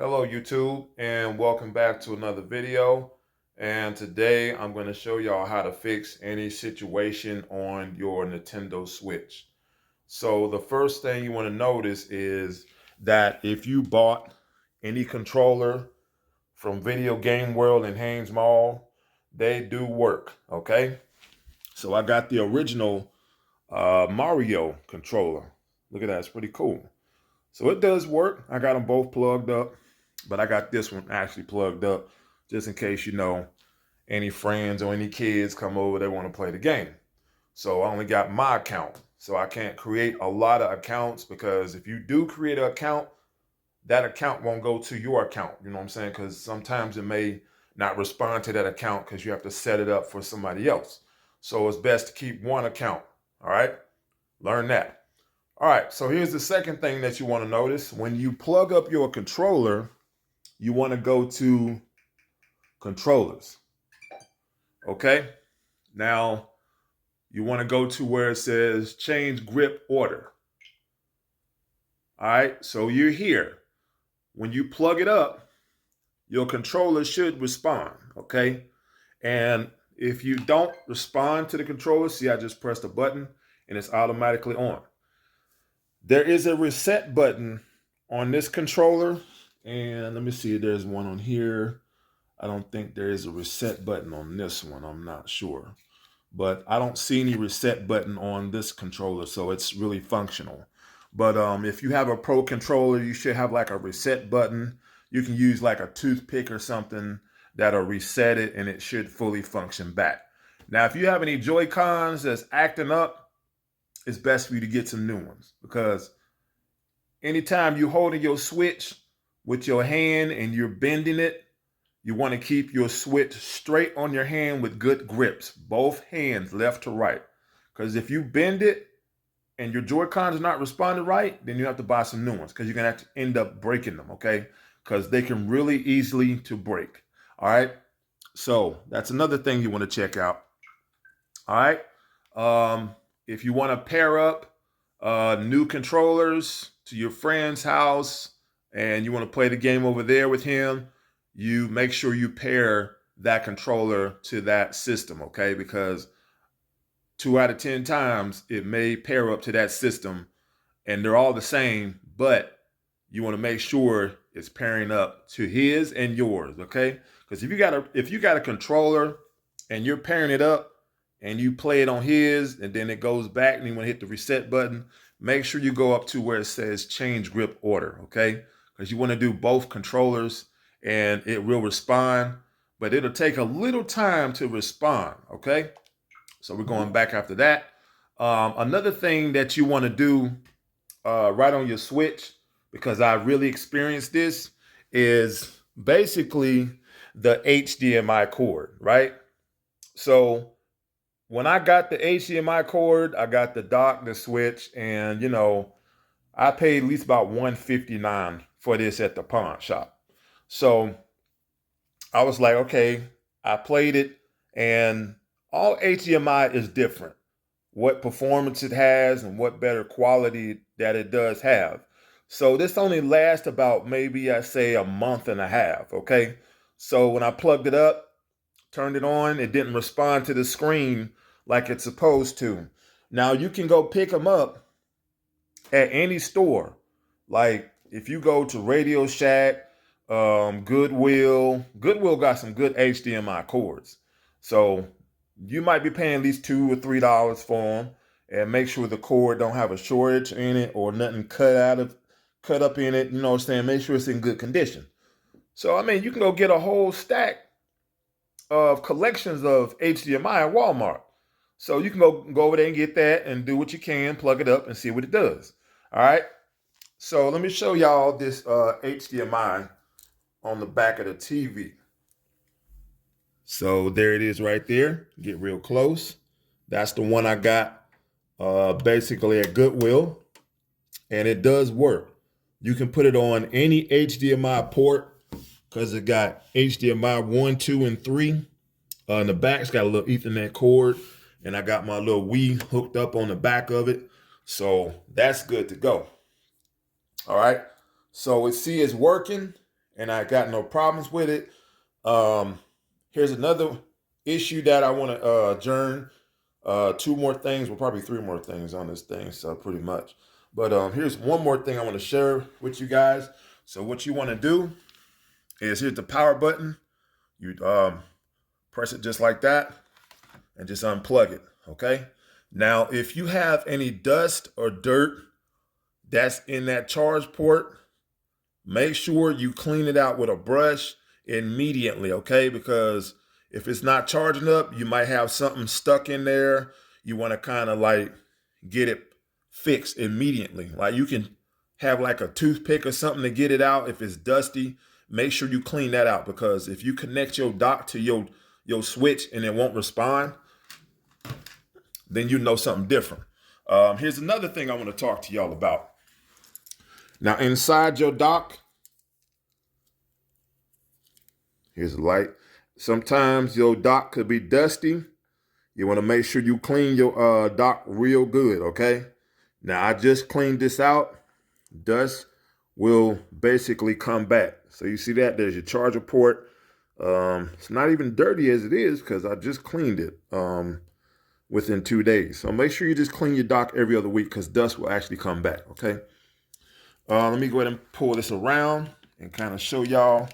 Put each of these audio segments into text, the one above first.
Hello YouTube and welcome back to another video. And today I'm going to show y'all how to fix any situation on your Nintendo Switch. So the first thing you want to notice is that if you bought any controller from Video Game World and Haynes Mall, they do work, okay? So I got the original Mario controller. Look at that, it's pretty cool. So it does work. I got them both plugged up, but I got this one actually plugged up just in case, any friends or any kids come over, they want to play the game. So I only got my account. So I can't create a lot of accounts because if you do create an account, that account won't go to your account. You know what I'm saying? Because sometimes it may not respond to that account because you have to set it up for somebody else. So it's best to keep one account. All right. Learn that. All right, so here's the second thing that you want to notice. When you plug up your controller, you want to go to controllers. Okay? Now, you want to go to where it says change grip order. All right, so you're here. When you plug it up, your controller should respond. Okay? And if you don't respond to the controller, see, I just pressed a button and it's automatically on. There is a reset button on this controller, and let me see, there's one on here. I don't think there is a reset button on this one. I'm not sure, but I don't see any reset button on this controller, so it's really functional. But if you have a Pro controller, you should have like a reset button. You can use like a toothpick or something that'll reset it, and it should fully function back. Now, if you have any Joy-Cons that's acting up, it's best for you to get some new ones, because anytime you're holding your Switch with your hand and you're bending it, you want to keep your Switch straight on your hand with good grips, both hands, left to right. Because if you bend it and your Joy-Cons are not responding right, then you have to buy some new ones because you're going to have to end up breaking them, okay? Because they can really easily to break, all right? So that's another thing you want to check out, all right? If you want to pair up new controllers to your friend's house and you want to play the game over there with him, you make sure you pair that controller to that system, okay? Because 2 out of 10 times it may pair up to that system and they're all the same, but you want to make sure it's pairing up to his and yours, okay? Because if you got a controller and you're pairing it up and you play it on his and then it goes back and you want to hit the reset button, make sure you go up to where it says change grip order, okay? Because you want to do both controllers and it will respond, but it'll take a little time to respond, okay? So we're going back after that. Another thing that you want to do right on your Switch, because I really experienced this, is basically the HDMI cord, right? So when I got the HDMI cord, I got the dock, the Switch, and I paid at least about $159 for this at the pawn shop. So I was like, okay, I played it, and all HDMI is different. What performance it has and what better quality that it does have. So this only lasts about maybe I say a month and a half, okay? So when I plugged it up, turned it on, it didn't respond to the screen like it's supposed to. Now you can go pick them up at any store. Like if you go to Radio Shack, Goodwill got some good HDMI cords. So you might be paying at least $2 or $3 for them, and make sure the cord don't have a shortage in it or nothing cut up in it. You know what I'm saying? Make sure it's in good condition. So I mean, you can go get a whole stack of collections of HDMI at Walmart. So you can go over there and get that and do what you can, plug it up and see what it does. All right. So let me show y'all this HDMI on the back of the TV. So there it is right there. Get real close. That's the one I got basically at Goodwill. And it does work. You can put it on any HDMI port because it got HDMI 1, 2, and 3. In the back, it's got a little Ethernet cord. And I got my little Wii hooked up on the back of it. So that's good to go. All right. So see it's working. and I got no problems with it. Here's another issue that I want to adjourn. Two more things, well, probably three more things on this thing, so pretty much. But here's one more thing I want to share with you guys. So what you want to do is here's the power button. You press it just like that and just unplug it, okay? Now, if you have any dust or dirt that's in that charge port, make sure you clean it out with a brush immediately, okay? Because if it's not charging up, you might have something stuck in there. You want to kind of like get it fixed immediately. Like you can have like a toothpick or something to get it out. If it's dusty, make sure you clean that out, because if you connect your dock to your switch and it won't respond, then you know something different. Here's another thing I want to talk to y'all about. Now inside your dock, here's the light. Sometimes your dock could be dusty. You want to make sure you clean your dock real good, okay? Now I just cleaned this out. Dust will basically come back. So you see that? There's your charger port. It's not even dirty as it is because I just cleaned it within 2 days. So make sure you just clean your dock every other week, because dust will actually come back, okay? Let me go ahead and pull this around and kind of show y'all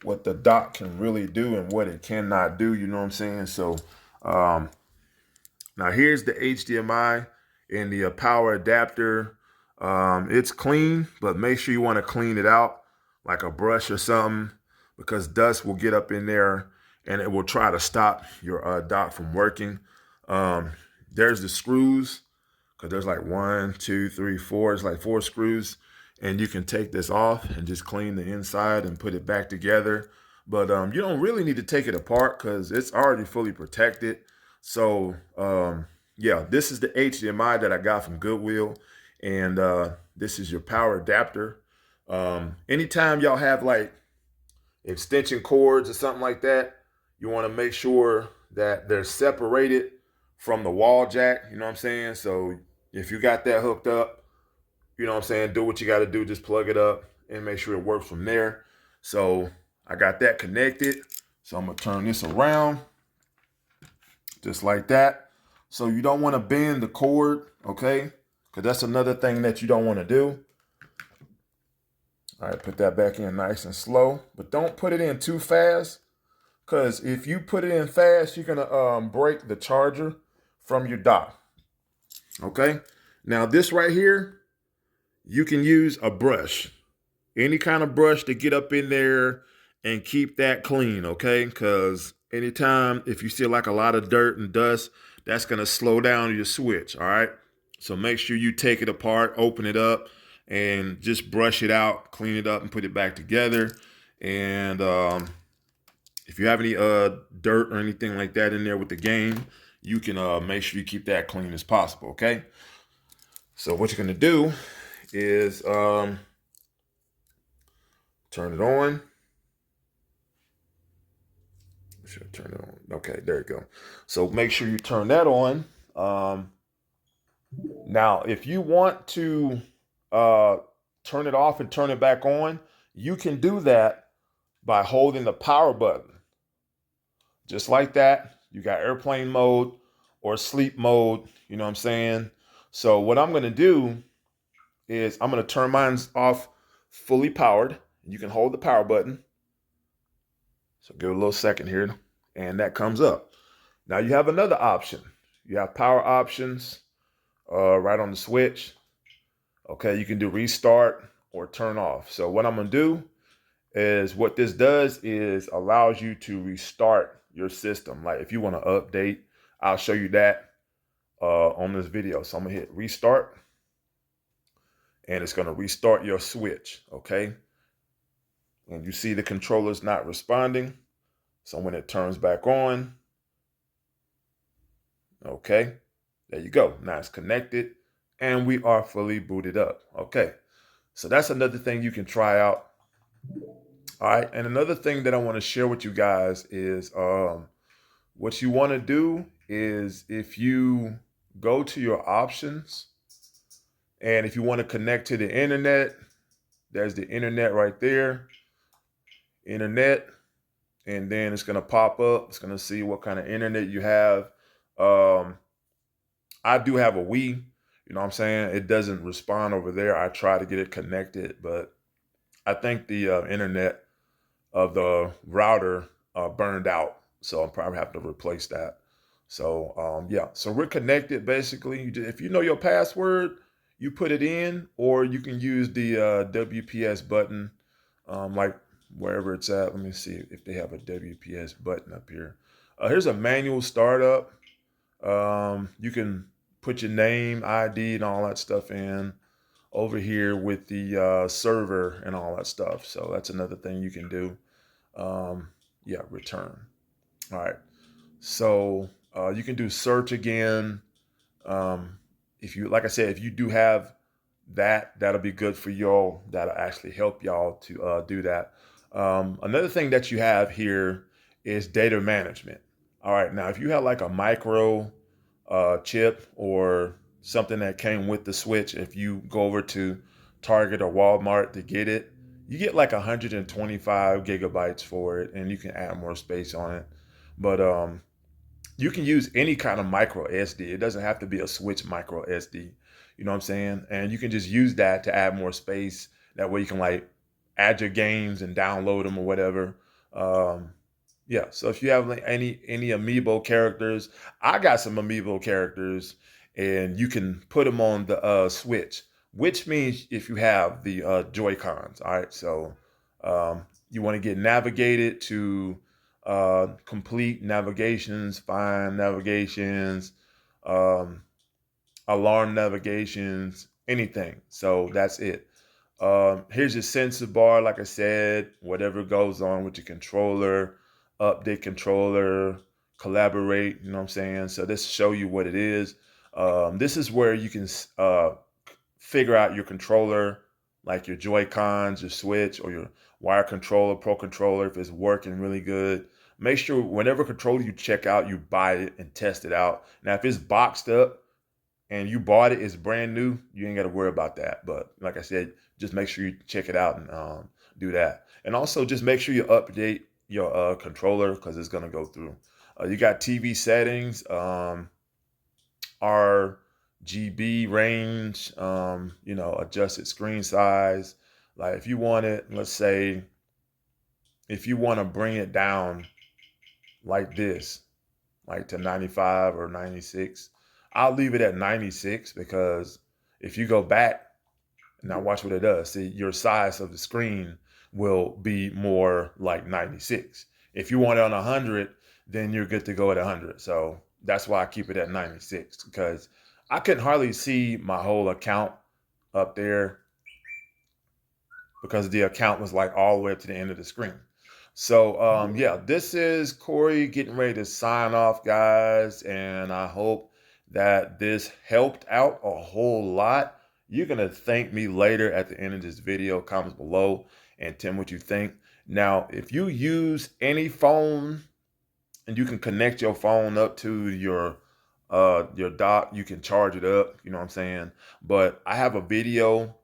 what the dock can really do and what it cannot do, you know what I'm saying? So now here's the HDMI and the power adapter. It's clean, but make sure you want to clean it out like a brush or something, because dust will get up in there and it will try to stop your dock from working. There's the screws, because there's like 1, 2, 3, 4. It's like 4 screws, and you can take this off and just clean the inside and put it back together. But you don't really need to take it apart because it's already fully protected. So yeah, this is the HDMI that I got from Goodwill, and this is your power adapter. Anytime y'all have like extension cords or something like that, you want to make sure that they're separated from the wall jack, you know what I'm saying? So if you got that hooked up, you know what I'm saying, do what you got to do, just plug it up and make sure it works from there. So I got that connected. So I'm going to turn this around just like that. So you don't want to bend the cord, okay? Because that's another thing that you don't want to do. All right, put that back in nice and slow, but don't put it in too fast, because if you put it in fast, you're gonna break the charger from your dock. Okay, now this right here, you can use a brush, any kind of brush to get up in there and keep that clean, okay? Because anytime if you see like a lot of dirt and dust, that's gonna slow down your switch, all right? So make sure you take it apart, open it up, and just brush it out, clean it up, and put it back together. And if you have any dirt or anything like that in there with the game, you can make sure you keep that clean as possible, okay? So what you're gonna do is turn it on. Should turn it on. Okay, there you go. So make sure you turn that on. Now, if you want to turn it off and turn it back on, you can do that by holding the power button. Just like that. You got airplane mode or sleep mode, you know what I'm saying? So what I'm going to do is I'm going to turn mine off fully powered. You can hold the power button. So give it a little second here, and that comes up. Now you have another option. You have power options right on the switch. Okay, you can do restart or turn off. So what I'm gonna do is, what this does is allows you to restart your system. Like if you want to update, I'll show you that on this video. So I'm gonna hit restart, and it's gonna restart your switch, okay? And you see the controller's not responding. So when it turns back on, okay, there you go. Now it's connected and we are fully booted up. Okay, so that's another thing you can try out. All right, and another thing that I want to share with you guys is what you want to do is, if you go to your options and if you want to connect to the internet, There's the internet right there, internet, and then it's gonna pop up. It's gonna see what kind of internet you have. Um, I do have a Wii. You know what I'm saying? It doesn't respond over there. I try to get it connected, but I think the internet of the router burned out, so I'll probably have to replace that. So yeah, so we're connected basically. If you know your password, you put it in, or you can use the WPS button, like wherever it's at. Let me see if they have a WPS button up here. Here's a manual startup. You can put your name, ID, and all that stuff in over here with the server and all that stuff. So that's another thing you can do. Um, yeah, return. All right. So you can do search again. If you, like I said, if you do have that, that'll be good for y'all. That'll actually help y'all to do that. Another thing that you have here is data management. All right. Now, if you have like a micro chip or something that came with the Switch, if you go over to Target or Walmart to get it, you get like 125 gigabytes for it, and you can add more space on it. But you can use any kind of micro SD. It doesn't have to be a Switch micro SD. You know what I'm saying? And you can just use that to add more space. That way you can like add your games and download them or whatever. Um, yeah. So if you have like any amiibo characters, I got some amiibo characters, and you can put them on the Switch, which means if you have the Joy Cons. All right. So you want to get navigated to complete navigations, find navigations, um, alarm navigations, anything. So that's it. Here's your sensor bar, like I said, whatever goes on with your controller, update controller, collaborate, you know what I'm saying? So this show you what it is. This is where you can figure out your controller, like your Joy-Cons, your Switch, or your wire controller, Pro controller, if it's working really good. Make sure whenever controller you check out, you buy it and test it out. Now, if it's boxed up and you bought it, it's brand new, you ain't got to worry about that. But like I said, just make sure you check it out and do that. And also just make sure you update your controller because it's going to go through. You got TV settings, RGB range, adjusted screen size. Like if you want it, let's say, if you want to bring it down like this, like to 95 or 96, I'll leave it at 96 because if you go back, now watch what it does. See, your size of the screen will be more like 96. If you want it on 100, then you're good to go at 100. So that's why I keep it at 96 because I couldn't hardly see my whole account up there because the account was like all the way up to the end of the screen. So yeah, this is Corey getting ready to sign off, guys, and I hope that this helped out a whole lot. You're gonna thank me later at the end of this video. Comments below and tell me what you think. Now, if you use any phone and you can connect your phone up to your dock, you can charge it up. You know what I'm saying? But I have a video.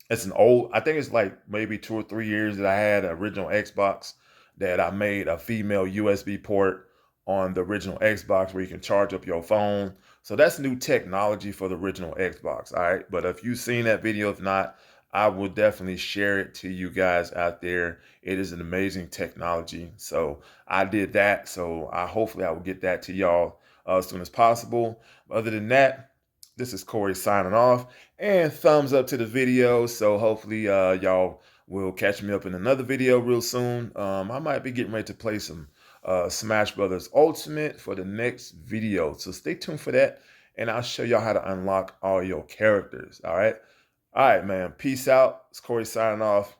It's an old, I think it's like maybe 2 or 3 years that I had an original Xbox that I made a female USB port on the original Xbox where you can charge up your phone. So that's new technology for the original Xbox. All right. But if you've seen that video, if not, I will definitely share it to you guys out there. It is an amazing technology. So I did that. So hopefully I will get that to y'all as soon as possible. Other than that, this is Corey signing off, and thumbs up to the video. So hopefully y'all will catch me up in another video real soon. I might be getting ready to play some Smash Brothers Ultimate for the next video. So stay tuned for that, and I'll show y'all how to unlock all your characters. All right, man. Peace out. It's Corey signing off.